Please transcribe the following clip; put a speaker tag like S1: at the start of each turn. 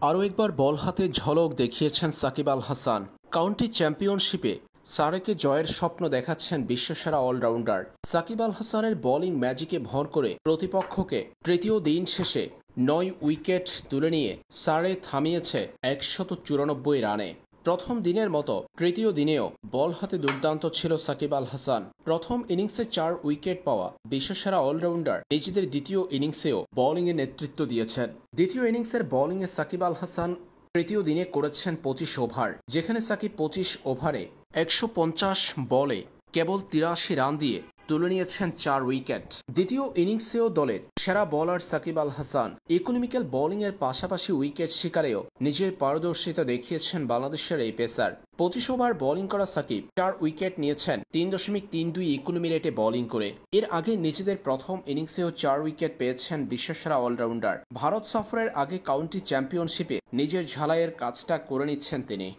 S1: আরও একবার বল হাতে ঝলক দেখিয়েছেন সাকিব আল হাসান। কাউন্টি চ্যাম্পিয়নশিপে সারেকে জয়ের স্বপ্ন দেখাচ্ছেন বিশ্বসেরা অলরাউন্ডার। সাকিব আল হাসানের বোলিং ম্যাজিকে ভর করে প্রতিপক্ষকে তৃতীয় দিন শেষে 9 উইকেট তুলে নিয়ে সারে থামিয়েছে 194 রানে। প্রথম দিনের মতো তৃতীয় দিনেও বল হাতে দুর্দান্ত ছিল সাকিব আল হাসান। প্রথম ইনিংসে 4 উইকেট পাওয়া বিশ্বসেরা অলরাউন্ডার নিজেদের দ্বিতীয় ইনিংসেও বোলিংয়ে নেতৃত্ব দিয়েছেন। দ্বিতীয় ইনিংসের বোলিংয়ে সাকিব আল হাসান তৃতীয় দিনে করেছেন 25 ওভার, যেখানে সাকিব 25 ওভারে 150 বলে কেবল 83 রান দিয়ে তুলে নিয়েছেন 4 উইকেট। দ্বিতীয় ইনিংসেও দলের সেরা বোলার সাকিব আল হাসান ইকোনমিক্যাল বোলিংয়ের পাশাপাশি উইকেট শিকারেও নিজের পারদর্শিতা দেখিয়েছেন বাংলাদেশের এই পেসার। 25 ওভার বোলিং করা সাকিব 4 উইকেট নিয়েছেন 3.32 ইকোনমি রেটে বোলিং করে। এর আগে নিজেদের প্রথম ইনিংসেও 4 উইকেট পেয়েছেন বিশ্বসেরা অলরাউন্ডার। ভারত সফরের আগে কাউন্টি চ্যাম্পিয়নশিপে নিজের ঝালাইয়ের কাজটা করে নিচ্ছেন তিনি।